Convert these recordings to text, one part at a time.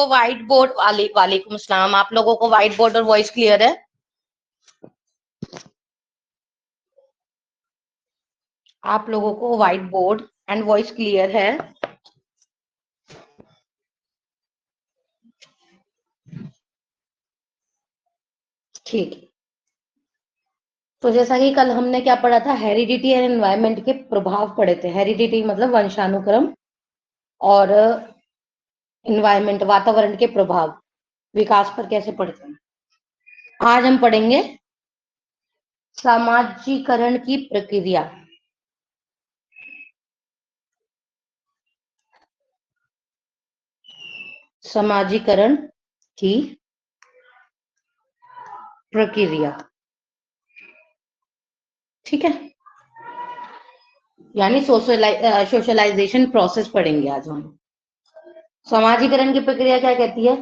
को white board वालेकुम अस्सलाम, आप लोगों को व्हाइट बोर्ड और वॉइस क्लियर है? आप लोगों को white board and voice clear है? ठीक है। तो जैसा कि कल हमने क्या पढ़ा था, हेरिडिटी एंड एनवायरनमेंट के प्रभाव पढ़े थे। हेरिडिटी मतलब वंशानुक्रम और एनवायरनमेंट वातावरण के प्रभाव विकास पर कैसे पड़ते हैं। आज हम पढ़ेंगे समाजीकरण की प्रक्रिया। समाजीकरण की प्रक्रिया, ठीक है, यानी सोशलाइजेशन प्रोसेस पढ़ेंगे आज हम। समाजीकरण की प्रक्रिया क्या कहती है?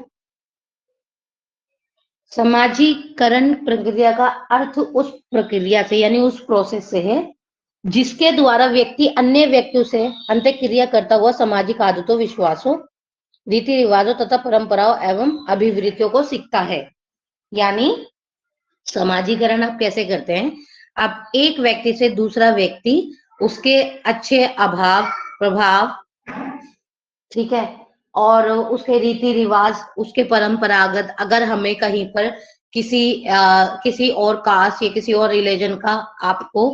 समाजीकरण प्रक्रिया का अर्थ उस प्रक्रिया से यानी उस प्रोसेस से है जिसके द्वारा व्यक्ति अन्य व्यक्तियों से अंतःक्रिया करता हुआ सामाजिक आदतों, विश्वासों, रीति रिवाजों तथा परंपराओं एवं अभिवृत्तियों को सीखता है। यानी समाजीकरण आप कैसे करते हैं? आप एक व्यक्ति से दूसरा व्यक्ति, उसके अच्छे अभाव प्रभाव, ठीक है, और उसके रीति रिवाज, उसके परंपरागत, अगर हमें कहीं पर किसी और कास्ट या किसी और रिलीजन का आपको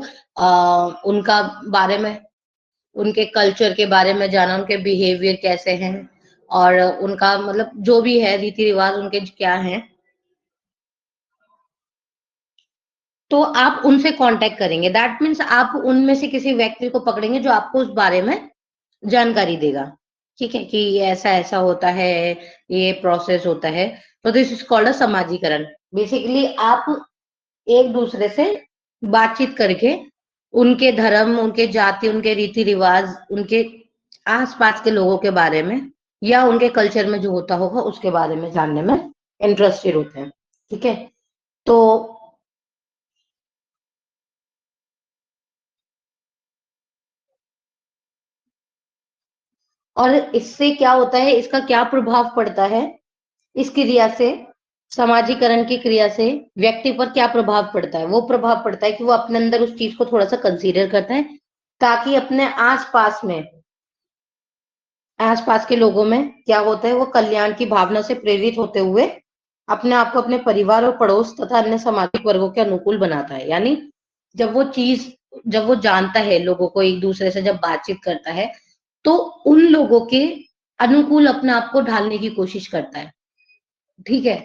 उनका बारे में, उनके कल्चर के बारे में जाना, उनके बिहेवियर कैसे हैं और उनका मतलब जो भी है रीति रिवाज उनके क्या हैं, तो आप उनसे कांटेक्ट करेंगे। दैट मीन्स आप उनमें से किसी व्यक्ति को पकड़ेंगे जो आपको उस बारे में जानकारी देगा, ठीक है, कि ऐसा ऐसा होता है, ये प्रोसेस होता है। तो दिस इज कॉल्ड अ समाजीकरण। बेसिकली आप एक दूसरे से बातचीत करके उनके धर्म, उनके जाति, उनके रीति रिवाज, उनके आसपास के लोगों के बारे में या उनके कल्चर में जो होता होगा उसके बारे में जानने में इंटरेस्टेड होते हैं, ठीक है। तो और इससे क्या होता है, इसका क्या प्रभाव पड़ता है, इस क्रिया से, समाजीकरण की क्रिया से व्यक्ति पर क्या प्रभाव पड़ता है? वो प्रभाव पड़ता है कि वो अपने अंदर उस चीज को थोड़ा सा कंसीडर करता है ताकि अपने आसपास के लोगों में क्या होता है, वो कल्याण की भावना से प्रेरित होते हुए अपने आप को अपने परिवार और पड़ोस तथा अन्य सामाजिक वर्गों के अनुकूल बनाता है। यानी जब वो जानता है लोगों को, एक दूसरे से जब बातचीत करता है, तो उन लोगों के अनुकूल अपने आप को ढालने की कोशिश करता है, ठीक है,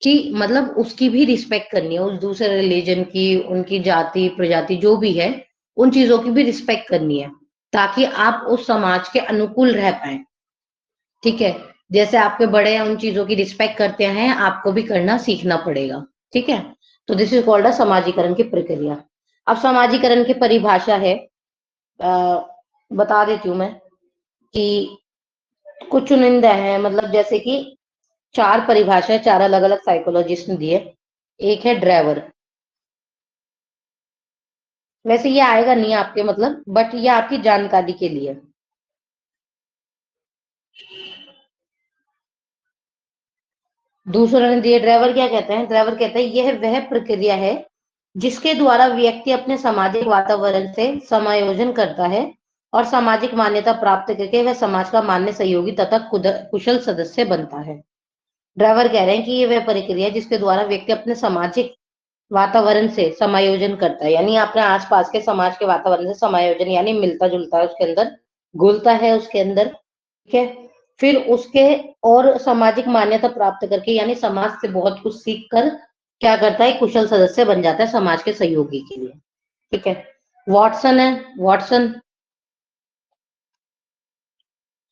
कि मतलब उसकी भी रिस्पेक्ट करनी है, उस दूसरे रिलीजन की, उनकी जाति प्रजाति जो भी है, उन चीजों की भी रिस्पेक्ट करनी है ताकि आप उस समाज के अनुकूल रह पाए, ठीक है। जैसे आपके बड़े हैं उन चीजों की रिस्पेक्ट करते हैं, आपको भी करना सीखना पड़ेगा, ठीक है। तो दिस इज कॉल्ड अ समाजीकरण की प्रक्रिया। अब समाजीकरण की परिभाषा है, बता देती हूँ मैं कि कुछ चुनिंदा है, मतलब जैसे कि चार परिभाषाएं चार अलग अलग साइकोलॉजिस्ट ने दी है। एक है ड्राइवर, वैसे ये आएगा नहीं आपके मतलब, बट ये आपकी जानकारी के लिए। दूसरा ने दिया, ड्राइवर क्या कहते हैं? ड्राइवर कहते हैं यह वह प्रक्रिया है जिसके द्वारा व्यक्ति अपने सामाजिक वातावरण से समायोजन करता है और सामाजिक मान्यता प्राप्त करके वह समाज का मान्य सहयोगी तथा कुशल सदस्य बनता है। ड्राइवर कह रहे हैं कि ये वह प्रक्रिया है जिसके द्वारा व्यक्ति अपने सामाजिक वातावरण से समायोजन करता है, यानी अपने आसपास के समाज के वातावरण से समायोजन यानी मिलता जुलता है उसके अंदर, घुलता है उसके अंदर, ठीक है। फिर उसके और सामाजिक मान्यता प्राप्त करके यानी समाज से बहुत कुछ सीख कर क्या करता है, कुशल सदस्य बन जाता है समाज के सहयोगी के लिए, ठीक है। वॉटसन है, वॉटसन,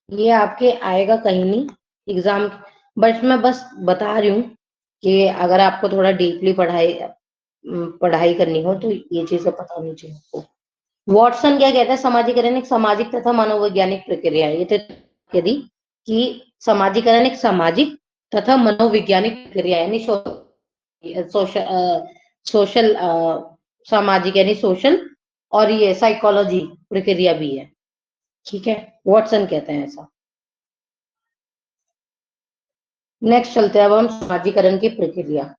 ये आपके आएगा कहीं नहीं एग्जाम, बट मैं बस बता रही हूँ कि अगर आपको थोड़ा डीपली पढ़ाई करनी हो तो ये चीजें पता होनी चाहिए आपको। वॉटसन क्या कहता है? समाजीकरण एक सामाजिक तथा मनोवैज्ञानिक प्रक्रिया है। ये तो यदि कि समाजीकरण एक सामाजिक तथा मनोवैज्ञानिक प्रक्रिया है, यानी सोशल सोशल सामाजिक यानी सोशल, और ये साइकोलॉजी प्रक्रिया भी है, ठीक है। वॉटसन कहते हैं ऐसा। नेक्स्ट चलते हैं अब हम समाजीकरण की प्रक्रिया।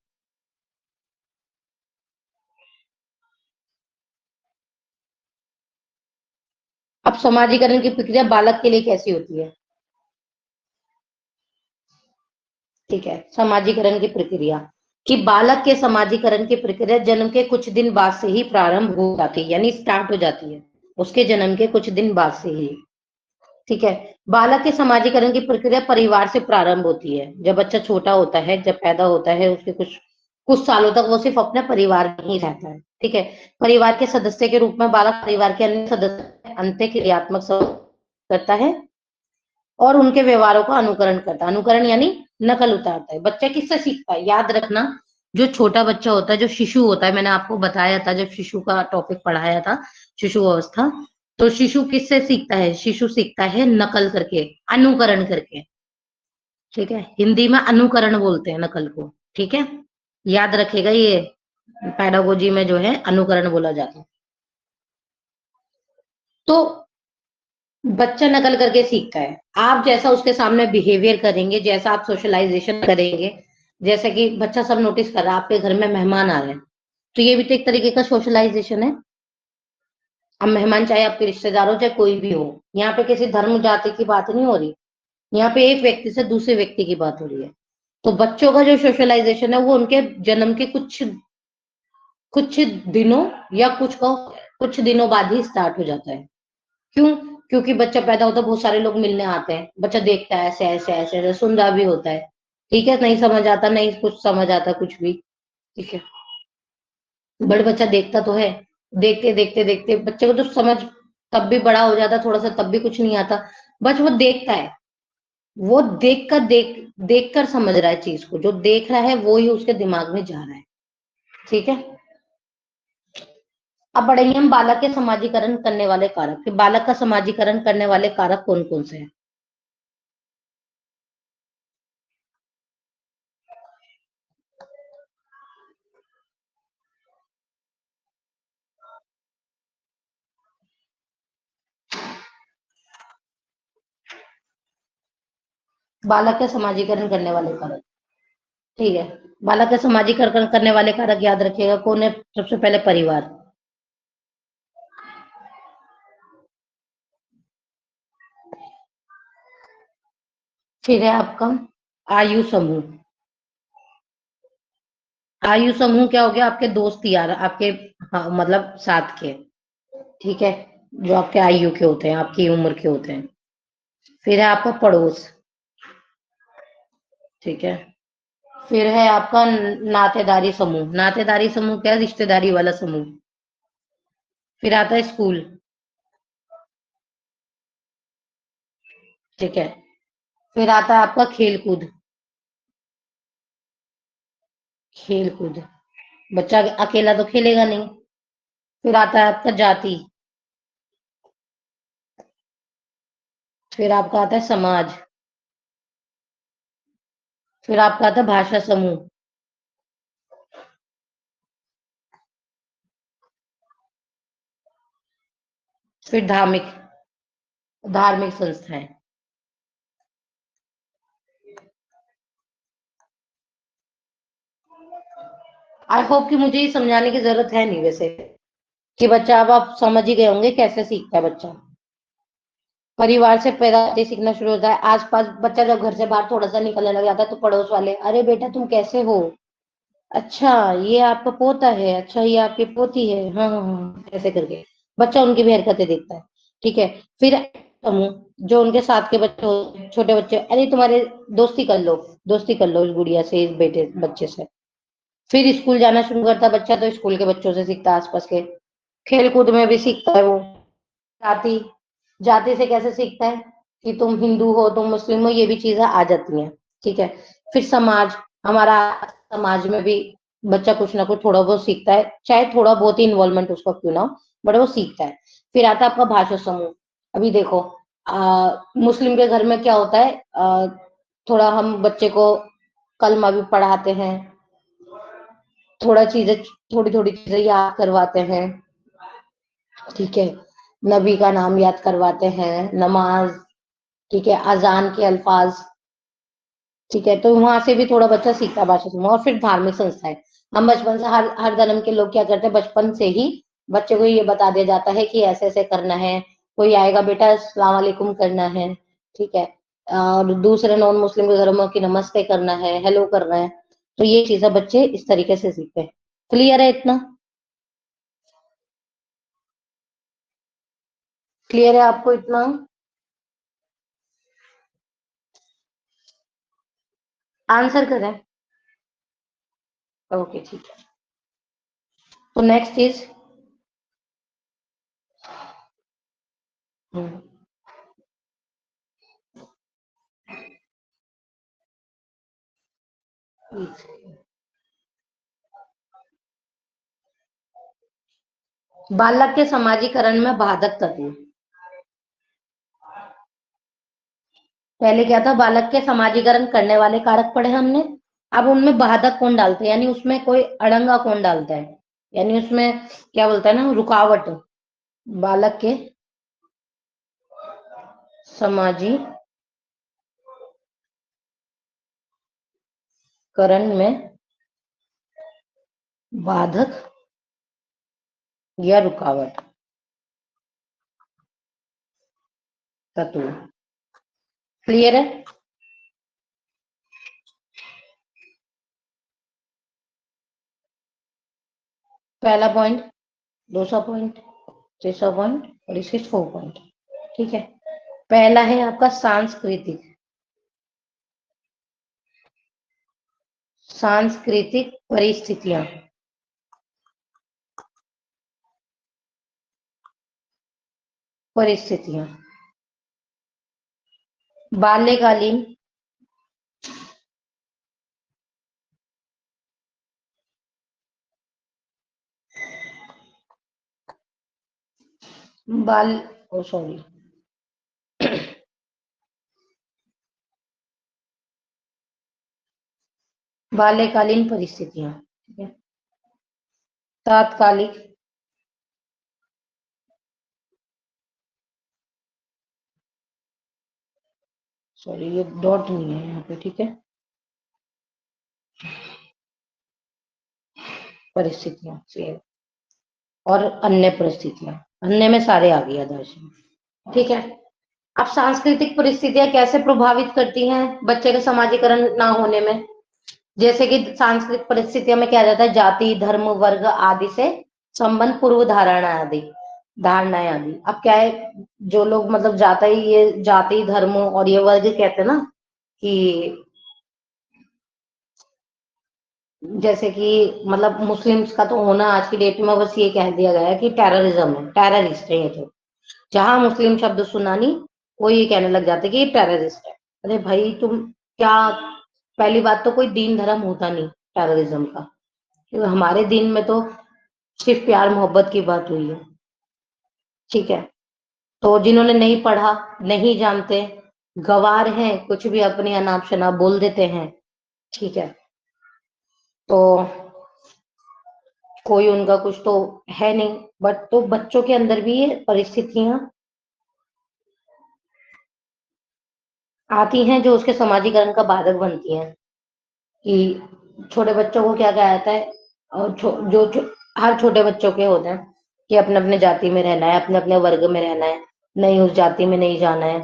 अब समाजीकरण की प्रक्रिया बालक के लिए कैसी होती है? ठीक है, समाजीकरण की प्रक्रिया कि बालक के समाजीकरण की प्रक्रिया जन्म के कुछ दिन बाद से ही प्रारंभ हो जाती है, यानी स्टार्ट हो जाती है उसके जन्म के कुछ दिन बाद से ही। ठीक है, बालक के समाजीकरण की प्रक्रिया परिवार से प्रारंभ होती है। जब बच्चा छोटा होता है, जब पैदा होता है, उसके कुछ कुछ सालों तक वो सिर्फ अपने परिवार में ही रहता है। ठीक है, परिवार के सदस्य के रूप में बालक परिवार के अन्य सदस्य अंत्य क्रियात्मक करता है और उनके व्यवहारों का अनुकरण करता है। अनुकरण यानी नकल उतारता है। बच्चा किससे सीखता है? याद रखना, जो छोटा बच्चा होता है, जो शिशु होता है, मैंने आपको बताया था जब शिशु का टॉपिक पढ़ाया था, शिशु अवस्था, तो शिशु किससे सीखता है? शिशु सीखता है नकल करके, अनुकरण करके। ठीक है, हिंदी में अनुकरण बोलते हैं नकल को। ठीक है, याद रखेगा ये, पैडागोजी में जो है अनुकरण बोला जाता है। तो बच्चा नकल करके सीखता है। आप जैसा उसके सामने बिहेवियर करेंगे, जैसा आप सोशलाइजेशन करेंगे, जैसे कि बच्चा सब नोटिस कर रहा है आपके घर में मेहमान आ रहे हैं, तो ये भी तो एक तरीके का सोशलाइजेशन है। अब मेहमान चाहे आपके रिश्तेदार हो, चाहे कोई भी हो, यहाँ पे किसी धर्म जाति की बात नहीं हो रही, यहाँ पे एक व्यक्ति से दूसरे व्यक्ति की बात हो रही है। तो बच्चों का जो सोशलाइजेशन है वो उनके जन्म के कुछ कुछ दिनों या कुछ दिनों बाद ही स्टार्ट हो जाता है। क्यों? क्योंकि बच्चा पैदा होता है, बहुत सारे लोग मिलने आते हैं, बच्चा देखता है ऐसे ऐसे ऐसे ऐसे, सुन रहा भी होता है। ठीक है, नहीं समझ आता, नहीं कुछ समझ आता कुछ भी। ठीक है, बड़े बच्चा देखता तो है, देखते देखते देखते बच्चे को तो समझ तब भी बड़ा हो जाता थोड़ा सा, तब भी कुछ नहीं आता। बस वो देखता है, वो देख कर समझ रहा है चीज को, जो देख रहा है वो ही उसके दिमाग में जा रहा है। ठीक है, अब बढ़ेंगे हम बालक के समाजीकरण करने वाले कारक कि बालक का समाजीकरण करने वाले कारक कौन कौन से हैं। बालक के समाजीकरण करने वाले कारक, ठीक है, बालक का समाजीकरण करने वाले कारक याद रखिएगा कौन है? सबसे पहले परिवार, फिर है आपका आयु समूह। आयु समूह क्या हो गया? आपके दोस्त यार, आपके, हाँ, मतलब साथ के। ठीक है, जो आपके आयु के होते हैं, आपकी उम्र के होते हैं। फिर है आपका पड़ोस। ठीक है, फिर है आपका नातेदारी समूह। नातेदारी समूह क्या है? रिश्तेदारी वाला समूह। फिर आता है स्कूल। ठीक है, फिर आता है आपका खेल कूद। खेल कूद, बच्चा अकेला तो खेलेगा नहीं। फिर आता है आपका जाति। फिर आपका आता है समाज। फिर आपका आता है भाषा समूह। फिर धार्मिक धार्मिक संस्थाएं। आई होप कि मुझे ये समझाने की जरूरत है नहीं वैसे, कि बच्चा, अब आप समझ ही गए होंगे कैसे सीखता है बच्चा। परिवार से पैदा होते ही सीखना शुरू होता है। आसपास बच्चा जब घर से बाहर थोड़ा सा निकलने लग जाता है तो पड़ोस वाले, अरे बेटा तुम कैसे हो, अच्छा ये आपका पोता है, अच्छा ये आपकी पोती है, हाँ हाँ हाँ, ऐसे करके बच्चा उनकी भी हरकतें देखता है। ठीक है, फिर समूह, जो उनके साथ के बच्चे छोटे बच्चे, अरे तुम्हारे दोस्ती कर लो इस गुड़िया से, इस बेटे बच्चे से। फिर स्कूल जाना शुरू करता है बच्चा, तो स्कूल के बच्चों से सीखता है, आसपास के। खेल कूद में भी सीखता है वो। जाति, जाति से कैसे सीखता है? कि तुम हिंदू हो, तुम मुस्लिम हो, ये भी चीजें आ जाती हैं। ठीक है, फिर समाज, हमारा समाज में भी बच्चा कुछ ना कुछ थोड़ा बहुत सीखता है, चाहे थोड़ा बहुत ही इन्वॉल्वमेंट उसका क्यों ना हो, बट वो सीखता है। फिर आता है आपका भाषा समूह। अभी देखो, मुस्लिम के घर में क्या होता है, थोड़ा हम बच्चे को कलमा भी पढ़ाते हैं, थोड़ा चीजें, थोड़ी थोड़ी चीजें याद करवाते हैं। ठीक है, नबी का नाम याद करवाते हैं, नमाज, ठीक है, अजान के अल्फाज, ठीक है, तो वहां से भी थोड़ा बच्चा सीखता है भाषा समूह। और फिर धार्मिक संस्थाएं, हम बचपन से हर धर्म के लोग क्या करते हैं, बचपन से ही बच्चे को ये बता दिया जाता है कि ऐसे ऐसे करना है। कोई आएगा, बेटा अस्सलाम वालेकुम करना है, ठीक है। और दूसरे नॉन मुस्लिम के धर्मों की नमस्ते करना है, हेलो करना है। तो ये चीजें बच्चे इस तरीके से सीखते हैं। क्लियर है इतना? क्लियर है आपको इतना? आंसर करें। ओके, ठीक है। तो नेक्स्ट इज, बालक के समाजीकरण में बाधक तत्व। पहले क्या था, बालक के समाजीकरण करने वाले कारक पढ़े हमने। अब उनमें बाधक कौन डालते हैं, यानी उसमें कोई अड़ंगा कौन डालता है, यानी उसमें क्या बोलता है ना, रुकावट। बालक के समाजीकरण में बाधक या रुकावट तत्व। क्लियर है? पहला पॉइंट, दूसरा पॉइंट, तीसरा पॉइंट और इसके 4 पॉइंट। ठीक है। पहला है आपका सांस्कृतिक परिस्थितियां। परिस्थितियां बाल्यकालीन बाल ओ सॉरी बाल्यकालीन परिस्थितियां, ठीक है। तात्कालिक सॉरी, ये डॉट नहीं है यहाँ पे, ठीक है। परिस्थितियां से और अन्य परिस्थितियां, अन्य में सारे आ गया दर्शन, ठीक है। अब सांस्कृतिक परिस्थितियां कैसे प्रभावित करती हैं बच्चे के समाजीकरण ना होने में? जैसे कि सांस्कृतिक परिस्थितियों में क्या रहता है, जाति धर्म वर्ग आदि से संबंध, पूर्व धारणाएं आदि। अब क्या है, जो लोग मतलब ये जाति धर्म और ये वर्ग कहते हैं ना, कि जैसे कि मतलब मुस्लिम्स का तो होना आज की डेट में बस ये कह दिया गया है कि टेररिज्म है, टेररिस्ट है ये तो। जहां मुस्लिम शब्द सुना नहीं, वो ये कहने लग जाते कि ये टेररिस्ट है। अरे भाई तुम क्या, पहली बात तो कोई दीन धर्म होता नहीं टेररिज्म का, क्योंकि हमारे दिन में तो सिर्फ प्यार मोहब्बत की बात हुई है, ठीक है। तो जिन्होंने नहीं पढ़ा, नहीं जानते, गवार हैं, कुछ भी अपनी अनाप शनाप बोल देते हैं, ठीक है। तो कोई उनका कुछ तो है नहीं, बट तो बच्चों के अंदर भी ये परिस्थितियां आती हैं जो उसके समाजीकरण का बाधक बनती हैं। कि छोटे बच्चों को क्या कहा जाता है, और हर छोटे बच्चों के होते हैं कि अपने अपने जाति में रहना है, अपने अपने वर्ग में रहना है, नहीं उस जाति में नहीं जाना है,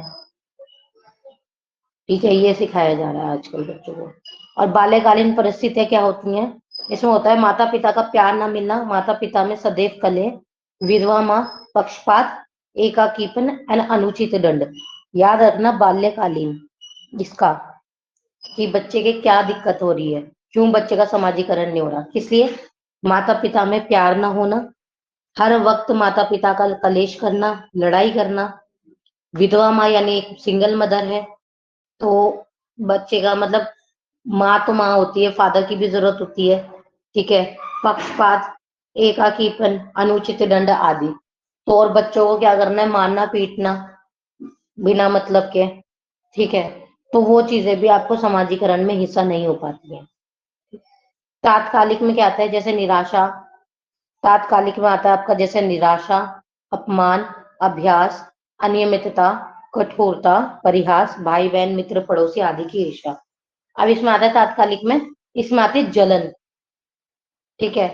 ठीक है। ये सिखाया जा रहा है आजकल बच्चों को। और बाल्यकालीन परिस्थितियां क्या होती हैं, इसमें होता है माता पिता का प्यार ना मिलना, माता पिता में सदैव कलह, विधवा माँ, पक्षपात, एकाकीपन एंड अनुचित दंड। याद रखना बाल्यकालीन इसका, कि बच्चे के क्या दिक्कत हो रही है, क्यों बच्चे का समाजीकरण नहीं हो रहा, किस लिए? माता पिता में प्यार ना होना, हर वक्त माता पिता का कलेश करना, लड़ाई करना, विधवा माँ यानी एक सिंगल मदर है, तो बच्चे का मतलब माँ तो माँ होती है, फादर की भी जरूरत होती है, ठीक है। पक्षपात, एकाकीपन, अनुचित दंड आदि। तो और बच्चों को क्या करना है, मारना पीटना बिना मतलब के, ठीक है। तो वो चीजें भी आपको समाजीकरण में हिस्सा नहीं हो पाती है। तात्कालिक में क्या आता है, जैसे निराशा, तात्कालिक में आता है आपका जैसे निराशा, अपमान, अभ्यास, अनियमितता, कठोरता, परिहास, भाई बहन मित्र पड़ोसी आदि की ईर्ष्या। अब इसमें आता है तात्कालिक में, इसमें आती है जलन। ठीक है,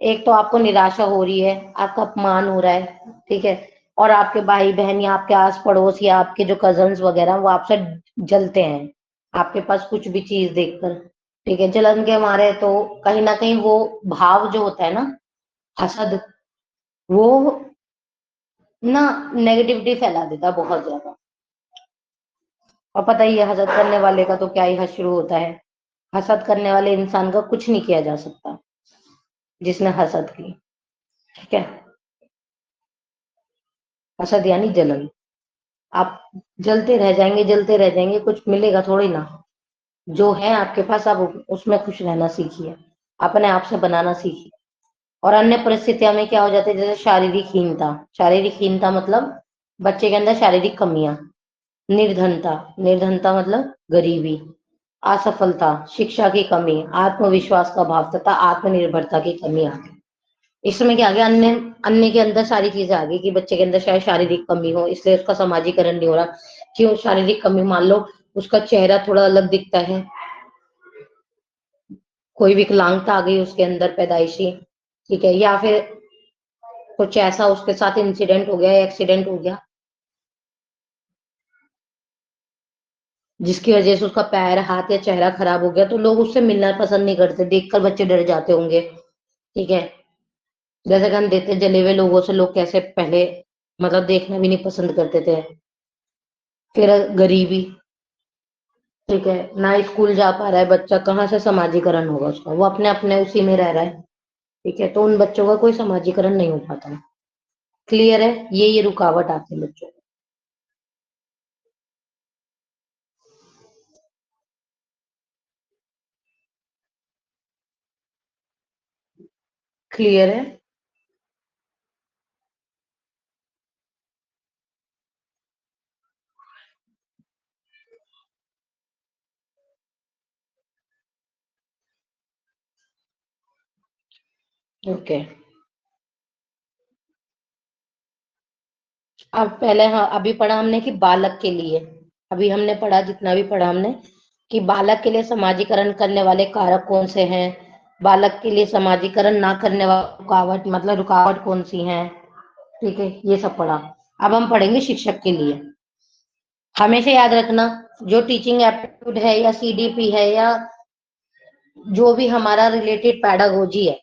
एक तो आपको निराशा हो रही है, आपका अपमान हो रहा है, ठीक है, और आपके भाई बहन या आपके आस पड़ोस या आपके जो कजन्स वगैरह वो आपसे जलते हैं आपके पास कुछ भी चीज देखकर। ठीक है, जलन के मारे तो कहीं ना कहीं वो भाव जो होता है ना, हसद, वो ना नेगेटिविटी फैला देता है बहुत ज्यादा। और पता ही है हसद करने वाले का तो क्या ही हश्र होता है। हसद करने वाले इंसान का कुछ नहीं किया जा सकता जिसने हसद की। ठीक है, हसद यानी जलन। आप जलते रह जाएंगे, जलते रह जाएंगे, कुछ मिलेगा थोड़ी ना। जो है आपके पास आप उसमें खुश रहना सीखिए, अपने आप से बनाना सीखिए। और अन्य परिस्थितियों में क्या हो जाता है, जैसे शारीरिक हीनता। शारीरिक हीनता मतलब बच्चे के अंदर शारीरिक कमियां। निर्धनता, निर्धनता मतलब गरीबी। असफलता, शिक्षा की कमी, आत्मविश्वास का अभाव तथा आत्मनिर्भरता की कमी आ गई। इसमें क्या आ गया, अन्य, अन्य के अंदर सारी चीजें आ गई कि बच्चे के अंदर शायद शारीरिक कमी हो, इसलिए उसका समाजीकरण नहीं हो रहा। क्यों शारीरिक कमी, मान लो उसका चेहरा थोड़ा अलग दिखता है, कोई विकलांगता आ गई उसके अंदर पैदाइशी। ठीक है, या फिर कुछ ऐसा उसके साथ इंसिडेंट हो गया, एक्सीडेंट हो गया, जिसकी वजह से उसका पैर हाथ या चेहरा खराब हो गया, तो लोग उससे मिलना पसंद नहीं करते, देखकर बच्चे डर जाते होंगे। ठीक है, जैसे कि हम देखते जले हुए लोगों से लोग कैसे पहले मतलब देखना भी नहीं पसंद करते थे। फिर गरीबी। ठीक है, ना स्कूल जा पा रहा है बच्चा, कहाँ से समाजीकरण होगा उसका, वो अपने अपने उसी में रह रहा है। ठीक है, तो उन बच्चों का कोई समाजीकरण नहीं हो पाता है। क्लियर है, ये रुकावट आती है बच्चों को। क्लियर है। ओके, अब पहले, हाँ अभी पढ़ा हमने कि बालक के लिए, अभी हमने पढ़ा जितना भी पढ़ा हमने कि बालक के लिए समाजीकरण करने वाले कारक कौन से हैं, बालक के लिए समाजीकरण ना करने वाली रुकावट मतलब रुकावट कौन सी है। ठीक है, ये सब पढ़ा। अब हम पढ़ेंगे शिक्षक के लिए। हमेशा याद रखना, जो टीचिंग एप्टीट्यूड है या सीडीपी है या जो भी हमारा रिलेटेड पैडागोजी है,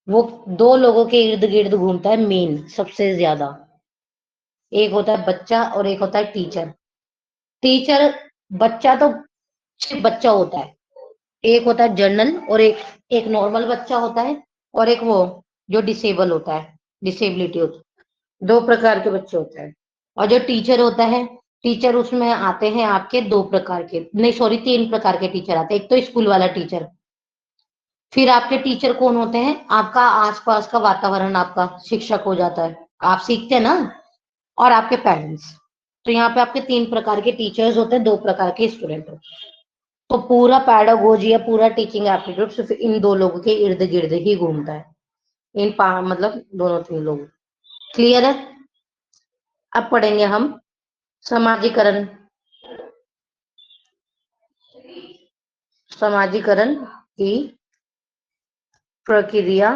वो दो लोगों के इर्द गिर्द घूमता है मेन सबसे ज्यादा। एक होता है बच्चा और एक होता है टीचर। टीचर, बच्चा तो सिर्फ बच्चा होता है, एक होता है जर्नल और एक एक नॉर्मल बच्चा होता है, और एक वो जो डिसेबल होता है, डिसेबिलिटी होती है। दो प्रकार के बच्चे होते हैं। और जो टीचर होता है, टीचर उसमें आते हैं आपके दो प्रकार के, नहीं सॉरी तीन प्रकार के टीचर आते हैं। एक तो स्कूल वाला टीचर, फिर आपके टीचर कौन होते हैं, आपका आसपास का वातावरण आपका शिक्षक हो जाता है, आप सीखते हैं ना, और आपके पेरेंट्स। तो यहाँ पे आपके तीन प्रकार के टीचर्स होते हैं, दो प्रकार के स्टूडेंट होते हैं। तो पूरा पैडागोजी या पूरा टीचिंग एप्टीट्यूड सिर्फ इन दो लोगों के इर्द गिर्द ही घूमता है, इन मतलब दोनों तीन लोग। क्लियर है। अब पढ़ेंगे हम समाजीकरण। समाजीकरण की प्रक्रिया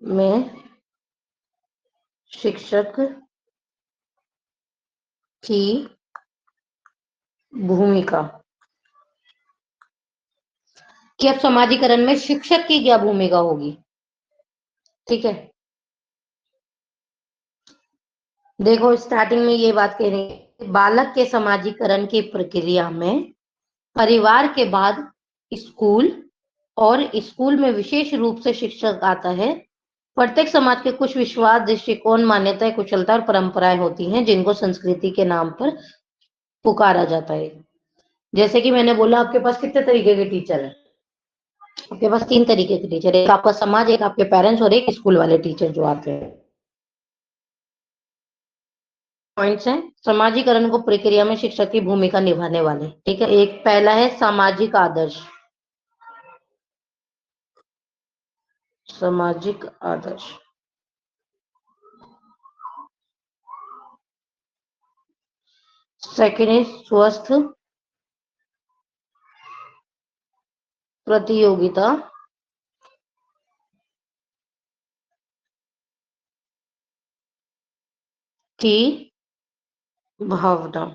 में शिक्षक की भूमिका। कि अब समाजीकरण में शिक्षक की क्या भूमिका होगी। ठीक है, देखो स्टार्टिंग में ये बात कह रही है, बालक के समाजीकरण की प्रक्रिया में परिवार के बाद स्कूल, और स्कूल में विशेष रूप से शिक्षक आता है। प्रत्येक समाज के कुछ विश्वास, दृष्टिकोण, मान्यताएं, कुशलता और परंपराएं होती हैं जिनको संस्कृति के नाम पर पुकारा जाता है। जैसे कि मैंने बोला, आपके पास कितने तरीके के टीचर हैं, आपके पास तीन तरीके के टीचर, एक आपका समाज, एक आपके पेरेंट्स और एक स्कूल वाले टीचर जो आते हैं। पॉइंट्स हैं समाजीकरण को प्रक्रिया में शिक्षक की भूमिका निभाने वाले। ठीक है, एक पहला है सामाजिक आदर्श। सामाजिक आदर्श, सेकंड इज स्वस्थ प्रतियोगिता की भावना।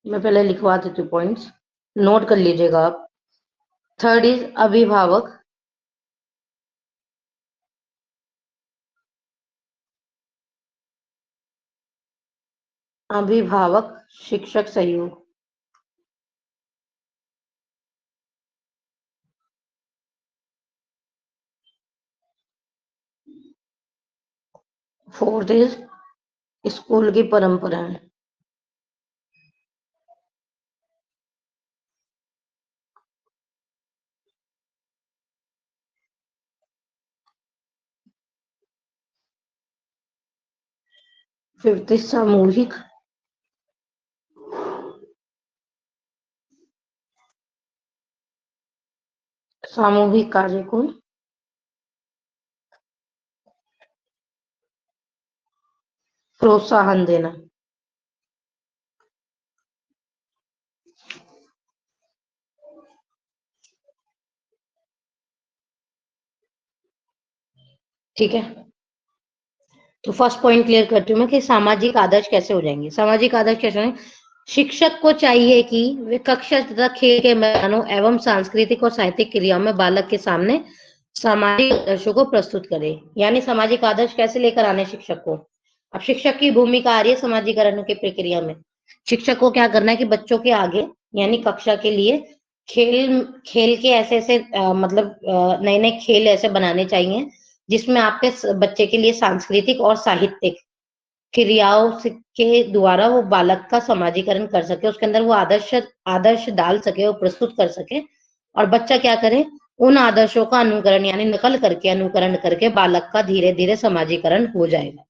मैं पहले लिखवा देती हूँ पॉइंट्स, नोट कर लीजिएगा आप। थर्ड इज अभिभावक अभिभावक शिक्षक सहयोग। फोर्थ इज स्कूल की परंपराएं। फिफ्थ इज सामूहिक कार्य को प्रोत्साहन देना। ठीक है, तो फर्स्ट पॉइंट क्लियर करती हूँ मैं कि सामाजिक आदर्श कैसे हो जाएंगे। सामाजिक आदर्श कैसे होंगे? शिक्षक को चाहिए कि वे कक्षा तथा खेल के मैदानों एवं सांस्कृतिक और साहित्यिक क्रियाओं में बालक के सामने सामाजिक आदर्शों को प्रस्तुत करे। यानी सामाजिक आदर्श कैसे लेकर आने शिक्षक को? अब शिक्षक की भूमिका आ रही है समाजीकरण की प्रक्रिया में। शिक्षक को क्या करना है कि बच्चों के आगे यानी कक्षा के लिए खेल खेल के ऐसे ऐसे मतलब नए नए खेल ऐसे बनाने चाहिए जिसमें आपके बच्चे के लिए सांस्कृतिक और साहित्यिक क्रियाओं के द्वारा वो बालक का समाजीकरण कर सके, उसके अंदर वो आदर्श आदर्श डाल सके, वो प्रस्तुत कर सके, और बच्चा क्या करे, उन आदर्शों का अनुकरण यानी नकल करके अनुकरण करके बालक का धीरे धीरे समाजीकरण हो जाएगा।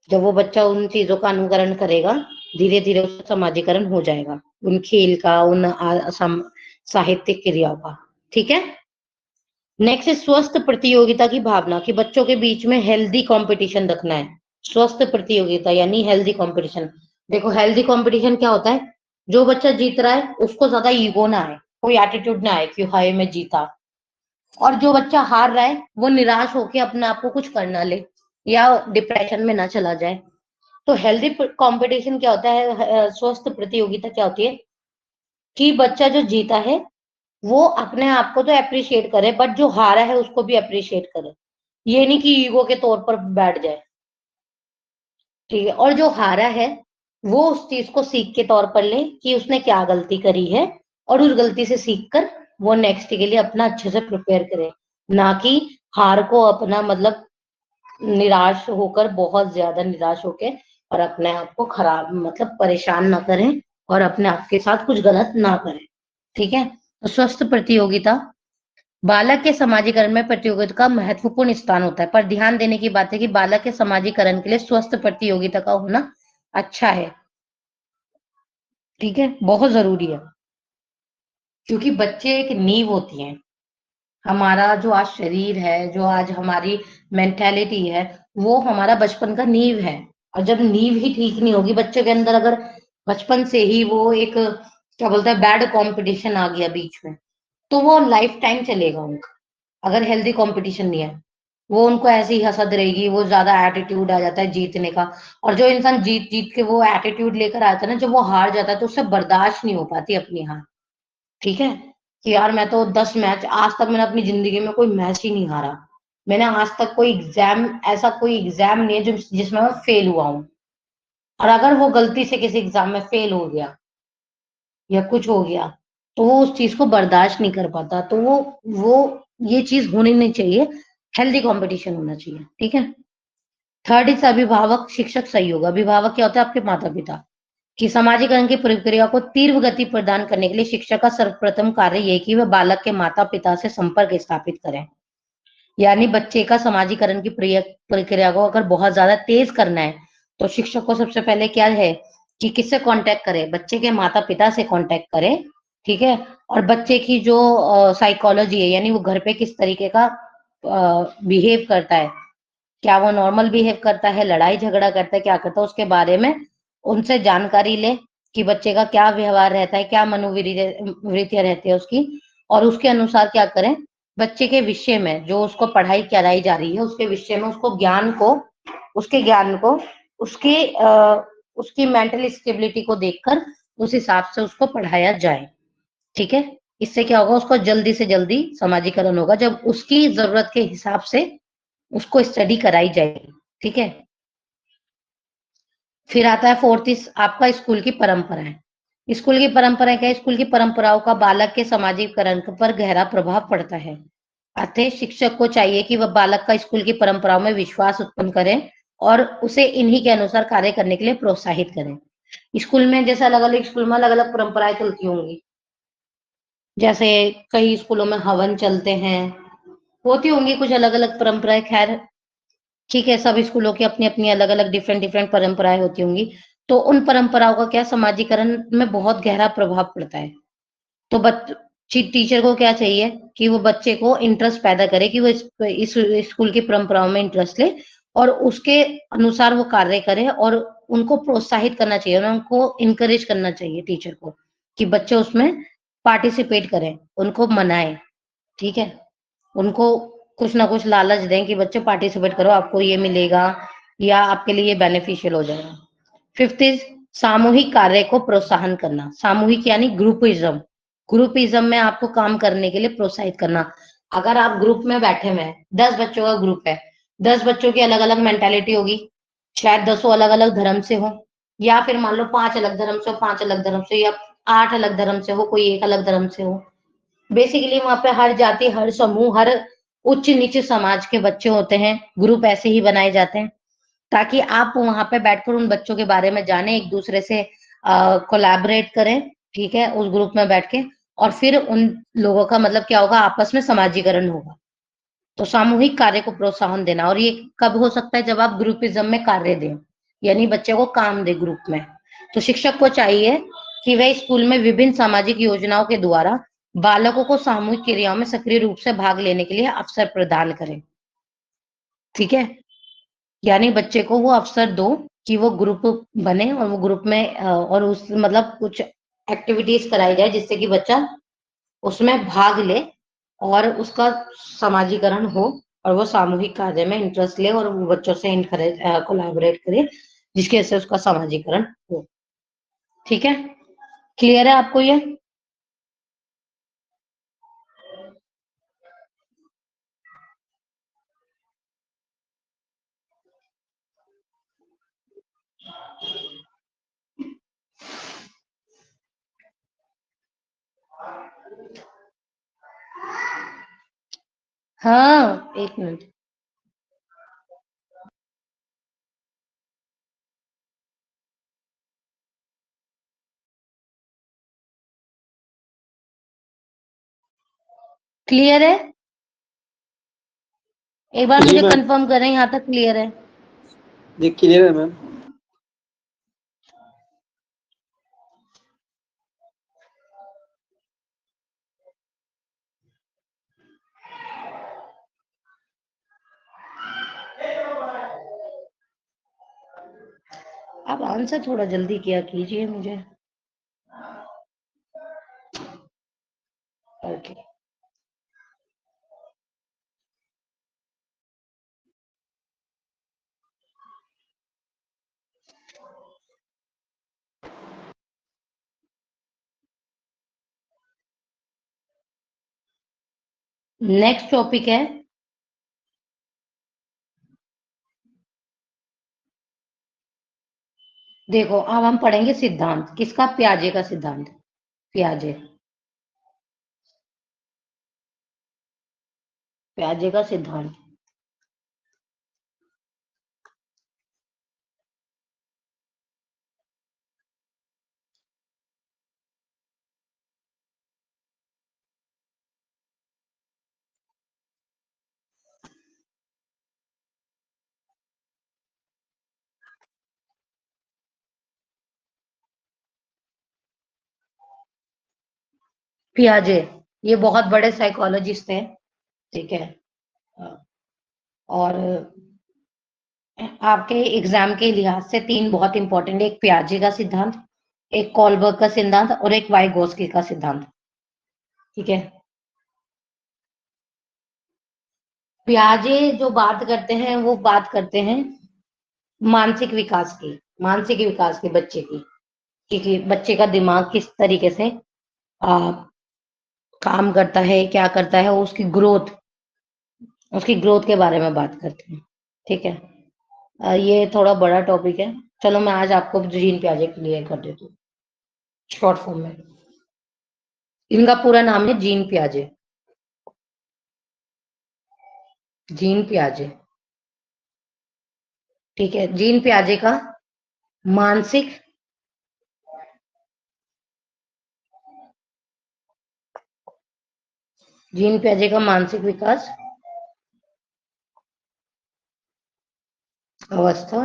जब वो बच्चा उन चीजों का अनुकरण करेगा धीरे धीरे उसका समाजीकरण हो जाएगा, उन खेल का, उन साहित्यिक क्रियाओं का। ठीक है, नेक्स्ट स्वस्थ प्रतियोगिता की भावना कि बच्चों के बीच में हेल्दी कंपटीशन रखना है। स्वस्थ प्रतियोगिता यानी हेल्दी कंपटीशन। देखो हेल्दी कंपटीशन क्या होता है? जो बच्चा जीत रहा है उसको ज्यादा ईगो ना आए, कोई एटीट्यूड ना आए कि हाय मैं जीता, और जो बच्चा हार रहा है वो निराश होकर अपने आप को कुछ करना ले या डिप्रेशन में ना चला जाए। तो हेल्दी कंपटीशन क्या होता है, स्वस्थ प्रतियोगिता क्या होती है कि बच्चा जो जीता है वो अपने आप को तो अप्रिशिएट करे, बट जो हारा है उसको भी अप्रिशिएट करे। ये नहीं कि ईगो के तौर पर बैठ जाए। ठीक है, और जो हारा है वो उस चीज को सीख के तौर पर ले कि उसने क्या गलती करी है, और उस गलती से सीख कर वो नेक्स्ट के लिए अपना अच्छे से प्रिपेयर करे, ना कि हार को अपना मतलब निराश होकर, बहुत ज्यादा निराश होकर और अपने आप को खराब मतलब परेशान ना करें और अपने आप के साथ कुछ गलत ना करें। ठीक है, तो स्वस्थ प्रतियोगिता बालक के समाजीकरण में प्रतियोगिता का महत्वपूर्ण स्थान होता है, पर ध्यान देने की बात है कि बालक के समाजीकरण के लिए स्वस्थ प्रतियोगिता का होना अच्छा है। ठीक है, बहुत जरूरी है, क्योंकि बच्चे एक नींव होती हैं। हमारा जो आज शरीर है, जो आज हमारी मेंटेलिटी है, वो हमारा बचपन का नींव है। और जब नींव ही ठीक नहीं होगी बच्चे के अंदर, अगर बचपन से ही वो एक क्या बोलते हैं बैड कंपटीशन आ गया बीच में, तो वो लाइफ टाइम चलेगा उनका। अगर हेल्दी कंपटीशन नहीं है, वो उनको ऐसी ही हसद रहेगी, वो ज्यादा एटीट्यूड आ जाता है जीतने का। और जो इंसान जीत जीत के वो एटीट्यूड लेकर आता है ना, जब वो हार जाता है तो उससे बर्दाश्त नहीं हो पाती अपनी हार। ठीक है, कि यार मैं तो 10 मैच, आज तक मैंने अपनी जिंदगी में कोई मैच ही नहीं हारा। मैंने आज तक कोई एग्जाम, ऐसा कोई एग्जाम नहीं है जो जिसमें मैं फेल हुआ हूँ। और अगर वो गलती से किसी एग्जाम में फेल हो गया या कुछ हो गया, तो वो उस चीज को बर्दाश्त नहीं कर पाता। तो वो ये चीज होनी नहीं चाहिए, हेल्दी कंपटीशन होना चाहिए। ठीक है, थर्ड इज अभिभावक शिक्षक सहयोग। अभिभावक क्या होता है? आपके माता पिता। कि समाजीकरण की प्रक्रिया को तीव्र गति प्रदान करने के लिए शिक्षक का सर्वप्रथम कार्य यह कि वह बालक के माता पिता से संपर्क स्थापित करें। यानी बच्चे का समाजीकरण की प्रक्रिया को अगर बहुत ज्यादा तेज करना है तो शिक्षक को सबसे पहले क्या है कि किससे कांटेक्ट करे? बच्चे के माता पिता से कांटेक्ट करे। ठीक है, और बच्चे की जो साइकोलॉजी है, यानी वो घर पे किस तरीके का बिहेव करता है, क्या वो नॉर्मल बिहेव करता है, लड़ाई झगड़ा करता है, क्या करता है, उसके बारे में उनसे जानकारी ले कि बच्चे का क्या व्यवहार रहता है, क्या मनोवृत्तियां रहती है उसकी, और उसके अनुसार क्या करें, बच्चे के विषय में जो उसको पढ़ाई कराई जा रही है उसके विषय में उसको ज्ञान को, उसके ज्ञान को, उसकी उसकी मेंटल स्टेबिलिटी को देखकर उस हिसाब से उसको पढ़ाया जाए। ठीक है, इससे क्या होगा, उसको जल्दी से जल्दी समाजीकरण होगा जब उसकी जरूरत के हिसाब से उसको स्टडी कराई जाएगी। ठीक है, फिर आता है फोर्थ इस आपका स्कूल की परंपराएं। स्कूल की परंपराएं क्या है? स्कूल की परंपराओं का बालक के सामाजिकरण पर गहरा प्रभाव पड़ता है। अतः शिक्षक को चाहिए कि वह बालक का स्कूल की परंपराओं में विश्वास उत्पन्न करें और उसे इन्हीं के अनुसार कार्य करने के लिए प्रोत्साहित करें। स्कूल में जैसे अलग अलग स्कूल में अलग अलग परंपराएं चलती होंगी, जैसे कई स्कूलों में हवन चलते हैं, होती होंगी कुछ अलग अलग परंपराएं, खैर ठीक है, सब स्कूलों की अपनी अपनी अलग अलग डिफरेंट डिफरेंट परंपराएं होती होंगी। तो उन परंपराओं का क्या समाजीकरण में बहुत गहरा प्रभाव पड़ता है। तो टीचर को क्या चाहिए कि वो बच्चे को इंटरेस्ट पैदा करे कि वो इस स्कूल की परंपराओं में इंटरेस्ट ले और उसके अनुसार वो कार्य करे, और उनको प्रोत्साहित करना चाहिए, उनको इनकरेज करना चाहिए टीचर को कि बच्चे उसमें पार्टिसिपेट करें, उनको मनाएं। ठीक है, उनको कुछ ना कुछ लालच दें कि बच्चे पार्टिसिपेट करो, आपको ये मिलेगा या आपके लिए ये बेनिफिशियल हो जाएगा। फिफ्थ इज सामूहिक कार्य को प्रोत्साहन करना। सामूहिक यानी ग्रुपिज्म। ग्रुपिज्म में आपको काम करने के लिए प्रोत्साहित करना। अगर आप ग्रुप में बैठे हुए हैं, 10 बच्चों का ग्रुप है, 10 बच्चों की अलग अलग मेंटेलिटी होगी, शायद 10 अलग अलग धर्म से हो, या फिर मान लो 5 अलग धर्म से हो, 5 अलग धर्म से, या 8 अलग धर्म से हो, कोई एक अलग धर्म से हो। बेसिकली वहां पे हर जाति, हर समूह, हर उच्च नीच समाज के बच्चे होते हैं, ग्रुप ऐसे ही बनाए जाते हैं ताकि आप वहां पे बैठकर उन बच्चों के बारे में जाने, एक दूसरे से कोलैबोरेट करें। ठीक है, उस ग्रुप में बैठ के, और फिर उन लोगों का मतलब क्या होगा, आपस में समाजीकरण होगा। तो सामूहिक कार्य को प्रोत्साहन देना, और ये कब हो सकता है, जब आप ग्रुपिज्म में कार्य दें, यानी बच्चे को काम दे ग्रुप में। तो शिक्षक को चाहिए कि वह स्कूल में विभिन्न सामाजिक योजनाओं के द्वारा बालकों को सामूहिक क्रियाओं में सक्रिय रूप से भाग लेने के लिए अवसर प्रदान करें। ठीक है, यानी बच्चे को वो अवसर दो कि वो ग्रुप बने और वो ग्रुप में और उस मतलब कुछ एक्टिविटीज कराई जाए जिससे कि बच्चा उसमें भाग ले और उसका समाजीकरण हो, और वो सामूहिक कार्य में इंटरेस्ट ले और वो बच्चों से इनकरेज कोलैबोरेट करे जिसकी वजह से उसका समाजीकरण हो। ठीक है, क्लियर है आपको ये? हाँ, एक मिनट। क्लियर है? एक बार जी मुझे मैम। कंफर्म करें, यहाँ तक क्लियर है? जी क्लियर है मैम। आप आंसर थोड़ा जल्दी किया कीजिए मुझे। ओके, नेक्स्ट टॉपिक है, देखो अब हम पढ़ेंगे सिद्धांत किसका, प्याजे का सिद्धांत। प्याजे, प्याजे का सिद्धांत। पियाजे ये बहुत बड़े साइकोलॉजिस्ट हैं। ठीक है, और आपके एग्जाम के लिहाज से 3 बहुत इंपॉर्टेंट, एक पियाजे का सिद्धांत, एक कोलबर्ग का सिद्धांत और एक वाइगोत्स्की का सिद्धांत। ठीक है, पियाजे जो बात करते हैं वो बात करते हैं मानसिक विकास की बच्चे की, कि बच्चे का दिमाग किस तरीके से आ, काम करता है, क्या करता है, उसकी ग्रोथ के बारे में बात करते हैं। ठीक है, ये थोड़ा बड़ा टॉपिक है। चलो मैं आज आपको जीन पियाजे क्लियर कर देती हूँ शॉर्ट फॉर्म में। इनका पूरा नाम है जीन पियाजे। जीन पियाजे, ठीक है। जीन पियाजे का मानसिक जीन पियाजे का मानसिक विकास अवस्था,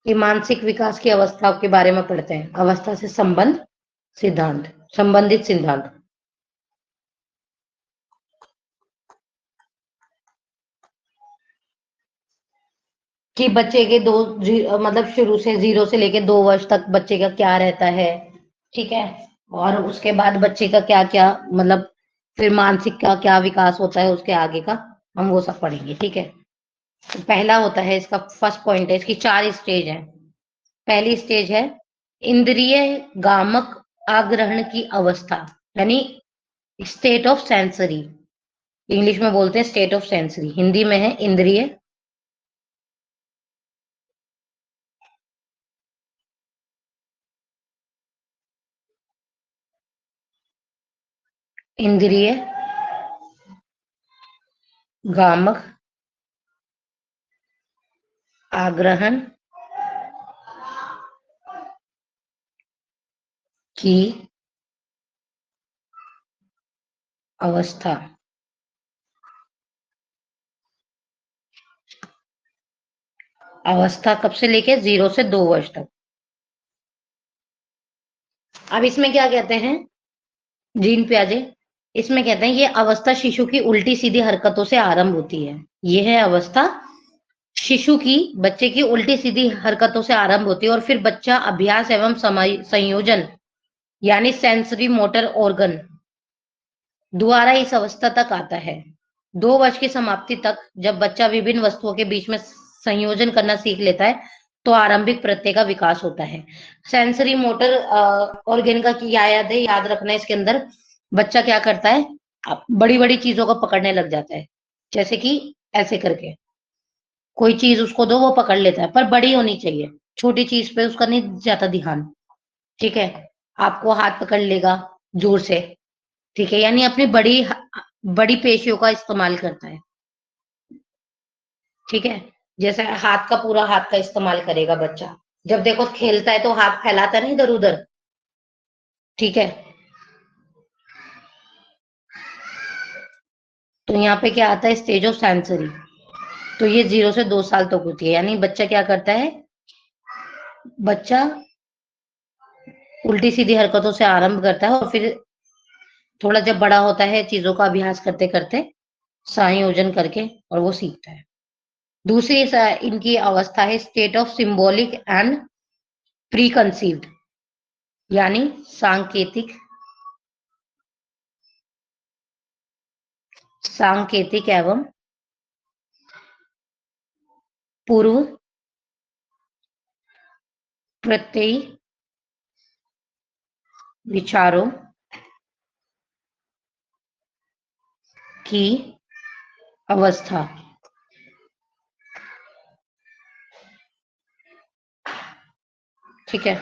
ये मानसिक विकास की अवस्था के बारे में पढ़ते हैं। अवस्था से संबंधित सिद्धांत। कि बच्चे के मतलब शुरू से 0 से लेके 2 वर्ष तक बच्चे का क्या रहता है। ठीक है, और उसके बाद बच्चे का क्या क्या, मतलब फिर मानसिक का क्या विकास होता है उसके आगे का, हम वो सब पढ़ेंगे। ठीक है, तो पहला होता है इसका, फर्स्ट पॉइंट है इसकी 4 स्टेज है। पहली स्टेज है इंद्रिय गामक आग्रहण की अवस्था, यानी स्टेट ऑफ सेंसरी। इंग्लिश में बोलते हैं स्टेट ऑफ सेंसरी, हिंदी में है इंद्रिय गामक आग्रहण की अवस्था। अवस्था कब से लेके 0 से 2 वर्ष तक। अब इसमें क्या कहते हैं जीन पियाजे, इसमें कहते हैं ये अवस्था शिशु की उल्टी सीधी हरकतों से आरंभ होती है। ये है अवस्था शिशु की, बच्चे की उल्टी सीधी हरकतों से आरंभ होती है और फिर बच्चा अभ्यास एवं संयोजन यानी सेंसरी मोटर ऑर्गन द्वारा इस अवस्था तक आता है। 2 वर्ष की समाप्ति तक जब बच्चा विभिन्न वस्तुओं के बीच में संयोजन करना सीख लेता है तो आरंभिक प्रत्यय का विकास होता है। सेंसरी मोटर ऑर्गन का क्या याद है, याद रखना है। इसके अंदर बच्चा क्या करता है, बड़ी बड़ी चीजों को पकड़ने लग जाता है, जैसे कि ऐसे करके कोई चीज उसको दो वो पकड़ लेता है, पर बड़ी होनी चाहिए, छोटी चीज पे उसका नहीं जाता ध्यान। ठीक है, आपको हाथ पकड़ लेगा जोर से। ठीक है, यानी अपनी बड़ी बड़ी पेशियों का इस्तेमाल करता है। ठीक है, जैसे हाथ का, पूरा हाथ का इस्तेमाल करेगा बच्चा। जब देखो खेलता है तो हाथ फैलाता नहीं इधर उधर। ठीक है, तो यहाँ पे क्या आता है, स्टेज ऑफ सेंसरी। तो ये 0 से 2 साल तक होती है, यानी बच्चा क्या करता है, बच्चा उल्टी सीधी हरकतों से आरंभ करता है और फिर थोड़ा जब बड़ा होता है चीजों का अभ्यास करते करते संयोजन करके और वो सीखता है। दूसरी इनकी अवस्था है state of symbolic and pre conceived, यानी सांकेतिक एवं पूर्व प्रत्ययी विचारों की अवस्था। ठीक है,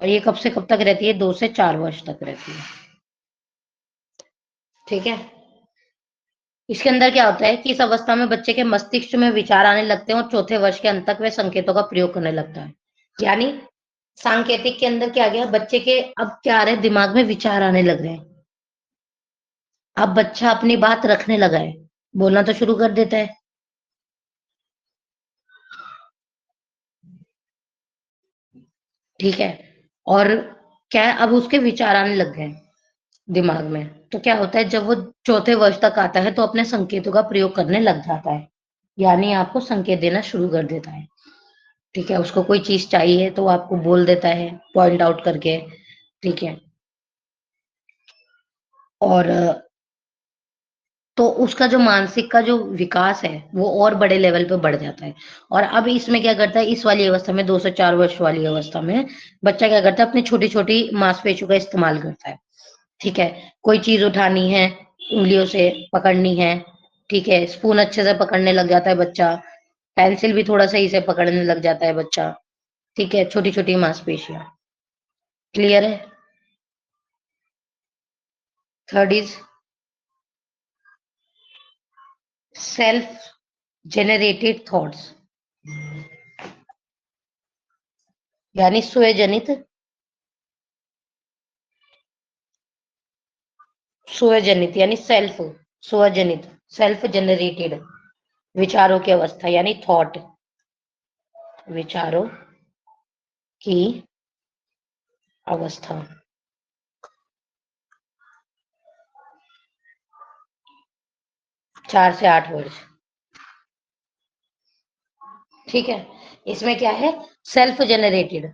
और ये कब से कब तक रहती है, 2 से 4 वर्ष तक रहती है। ठीक है, इसके अंदर क्या होता है कि इस अवस्था में बच्चे के मस्तिष्क में विचार आने लगते हैं और चौथे वर्ष के अंत तक वह संकेतों का प्रयोग करने लगता है। यानी सांकेतिक के अंदर क्या गया, बच्चे के अब क्या आ रहे हैं, दिमाग में विचार आने लग रहे हैं। अब बच्चा अपनी बात रखने लगा है, बोलना तो शुरू कर देता है। ठीक है, और क्या है, अब उसके विचार आने लग गए दिमाग में। तो क्या होता है, जब वो चौथे वर्ष तक आता है तो अपने संकेतों का प्रयोग करने लग जाता है। यानी आपको संकेत देना शुरू कर देता है। ठीक है, उसको कोई चीज चाहिए तो वो आपको बोल देता है पॉइंट आउट करके। ठीक है, और तो उसका जो मानसिक का जो विकास है वो और बड़े लेवल पे बढ़ जाता है। और अब इसमें क्या करता है, इस वाली अवस्था में 2 से 4 वर्ष वाली अवस्था में बच्चा क्या करता है, अपनी छोटी छोटी मांसपेशियों का इस्तेमाल करता है। ठीक है, कोई चीज उठानी है, उंगलियों से पकड़नी है। ठीक है, स्पून अच्छे से पकड़ने लग जाता है बच्चा, पेंसिल भी थोड़ा सही से पकड़ने लग जाता है बच्चा। ठीक है, छोटी छोटी मांसपेशियां। क्लियर है? Third is self generated thoughts, यानी स्वजनित स्वजनित यानी स्वजनित सेल्फ जनरेटेड विचारों की अवस्था, यानी थॉट, विचारों की अवस्था। 4 से 8 वर्ष। ठीक है, इसमें क्या है, सेल्फ जनरेटेड।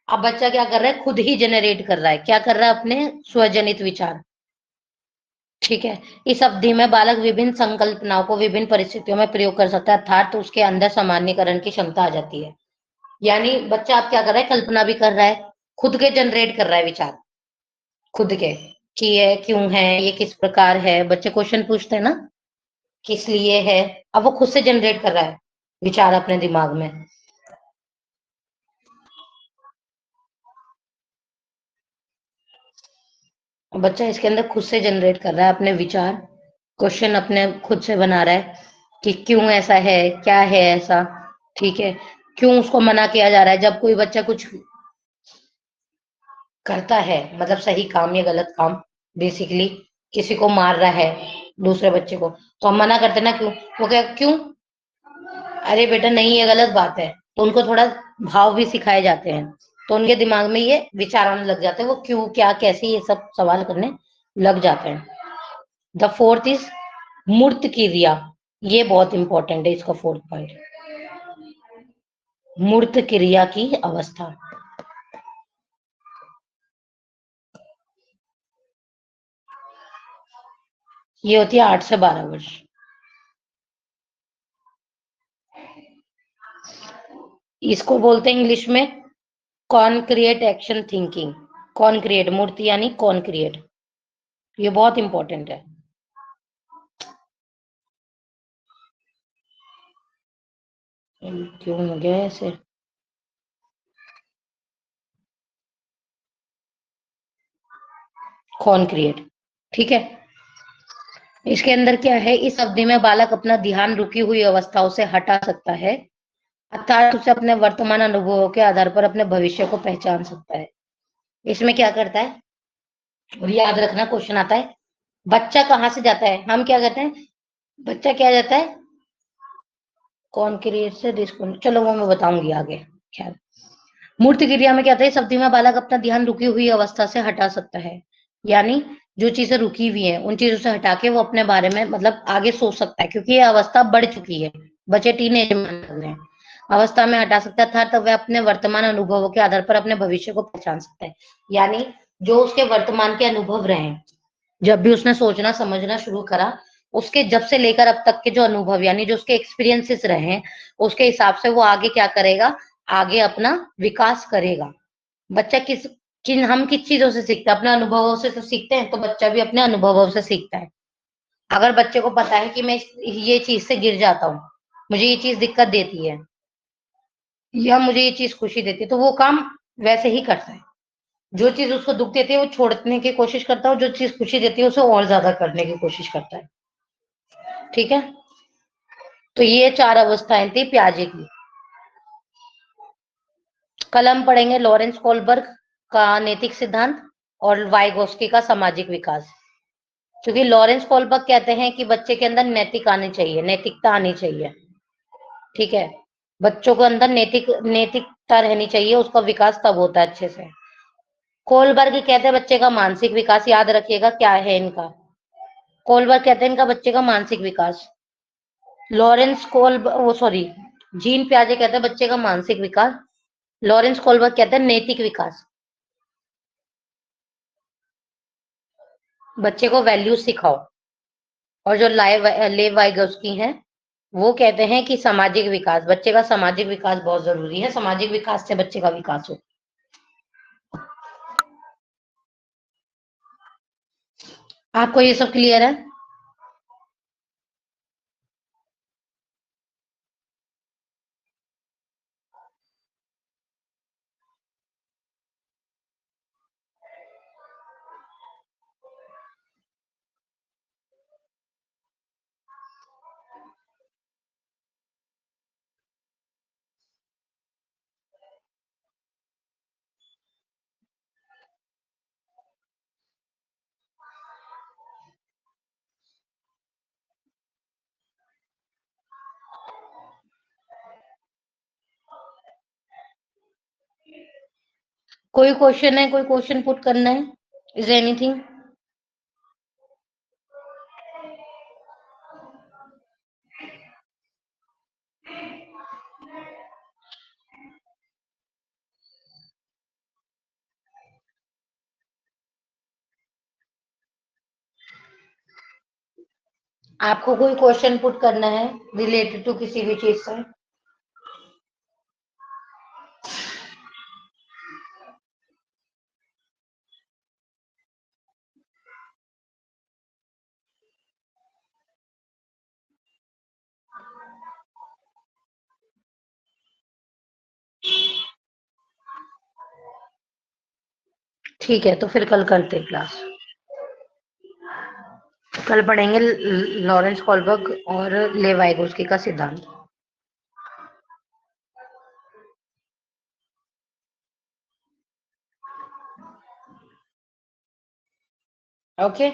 अब बच्चा क्या कर रहा है, खुद ही जनरेट कर रहा है, क्या कर रहा है, अपने स्वजनित विचार। ठीक है, इस अवधि में बालक विभिन्न संकल्पनाओं को विभिन्न परिस्थितियों में प्रयोग कर सकता है, अर्थात तो उसके अंदर सामान्यकरण की क्षमता आ जाती है। यानी बच्चा अब क्या कर रहा है, कल्पना भी कर रहा है, खुद के जनरेट कर रहा है विचार, खुद के, कि ये क्यों है, ये किस प्रकार है। बच्चे क्वेश्चन पूछते हैं ना, किस लिए है, अब वो खुद से जनरेट कर रहा है विचार अपने दिमाग में। बच्चा इसके अंदर खुद से जनरेट कर रहा है अपने विचार, क्वेश्चन अपने खुद से बना रहा है कि क्यों ऐसा है, क्या है ऐसा। ठीक है, क्यों उसको मना किया जा रहा है, जब कोई बच्चा कुछ करता है, मतलब सही काम या गलत काम, बेसिकली किसी को मार रहा है दूसरे बच्चे को, तो हम मना करते हैं ना, क्यों, वो क्या, क्यों, अरे बेटा नहीं ये गलत बात है। तो उनको थोड़ा भाव भी सिखाए जाते हैं, तो उनके दिमाग में ये विचार आने लग जाते हैं, वो क्यों, क्या, कैसे, ये सब सवाल करने लग जाते हैं। द फोर्थ इज मूर्त क्रिया, ये बहुत इंपॉर्टेंट है, इसका फोर्थ पॉइंट, मूर्त क्रिया की अवस्था। ये होती है 8 से 12 वर्ष। इसको बोलते हैं इंग्लिश में कॉन्क्रिएट एक्शन थिंकिंग। कॉन्क्रिएट, मूर्ति यानी कॉन्क्रिएट, ये बहुत इंपॉर्टेंट है। क्यों हो गया ऐसे, कॉन्क्रिएट। ठीक है, इसके अंदर क्या है, इस अवधि में बालक अपना ध्यान रुकी हुई अवस्थाओं से हटा सकता है, अर्थात उसे अपने वर्तमान अनुभवों के आधार पर अपने भविष्य को पहचान सकता है। इसमें क्या करता है, और याद रखना क्वेश्चन आता है, बच्चा कहाँ से जाता है, हम क्या कहते हैं, बच्चा क्या जाता है, कॉन्क्रिएट से डिस्कॉन, चलो वो मैं बताऊंगी आगे। खैर, मूर्त क्रिया में क्या था, इस अवधि में बालक अपना ध्यान रुकी हुई अवस्था से हटा सकता है, यानी जो चीजें रुकी हुई हैं उन चीजों से हटा के वो अपने बारे में मतलब आगे सोच सकता है, क्योंकि ये अवस्था बढ़ चुकी है, बच्चे टीनेज में लग रहे हैं, अवस्था में हटा सकता था, तब वह अपने वर्तमान अनुभवों के आधार पर अपने भविष्य को पहचान सकता है। यानी जो उसके वर्तमान के अनुभव रहे, जब भी उसने सोचना समझना शुरू करा, उसके जब से लेकर अब तक के जो अनुभव, यानी जो उसके एक्सपीरियंसेस रहे हैं, उसके हिसाब से वो आगे क्या करेगा, आगे अपना विकास करेगा। बच्चा हम किस चीजों से सीखता है, अपने अनुभवों से तो सीखते हैं, तो बच्चा भी अपने अनुभवों से सीखता है। अगर बच्चे को पता है कि मैं ये चीज से गिर जाता हूँ, मुझे ये चीज दिक्कत देती है, या मुझे ये चीज खुशी देती है, तो वो काम वैसे ही करता है। जो चीज उसको दुख देती है वो छोड़ने की कोशिश करता है, और जो चीज खुशी देती है उसे और ज्यादा करने की कोशिश करता है। ठीक है, तो ये 4 अवस्थाएं थी प्याजे की। कल हम पढ़ेंगे लॉरेंस कोलबर्ग का नैतिक सिद्धांत और वाइगोस्की का सामाजिक विकास। क्योंकि लॉरेंस कोलबर्ग कहते हैं कि बच्चे के अंदर नैतिक आनी चाहिए, नैतिकता आनी चाहिए। ठीक है, बच्चों के अंदर नैतिकता रहनी चाहिए, उसका विकास तब होता है अच्छे से। कोलबर्ग कहते हैं बच्चे का मानसिक विकास, याद रखिएगा क्या है इनका, कोलबर्ग कहते हैं इनका बच्चे का मानसिक विकास, लॉरेंस कोल्ब वो सॉरी जीन पियाजे कहते हैं बच्चे का मानसिक विकास, लॉरेंस कोलबर्ग कहते हैं नैतिक विकास। बच्चे को वैल्यू सिखाओ। और जो लेव वाइगोस्की हैं वो कहते हैं कि सामाजिक विकास, बच्चे का सामाजिक विकास बहुत जरूरी है, सामाजिक विकास से बच्चे का विकास हो। आपको ये सब क्लियर है? कोई क्वेश्चन है, कोई क्वेश्चन पुट करना है? Is anything? आपको कोई क्वेश्चन पुट करना है रिलेटेड टू किसी भी चीज से? ठीक है, तो फिर कल करते हैं क्लास। कल पढ़ेंगे लॉरेंस कोलबर्ग और लेवाइगोस्की का सिद्धांत। ओके।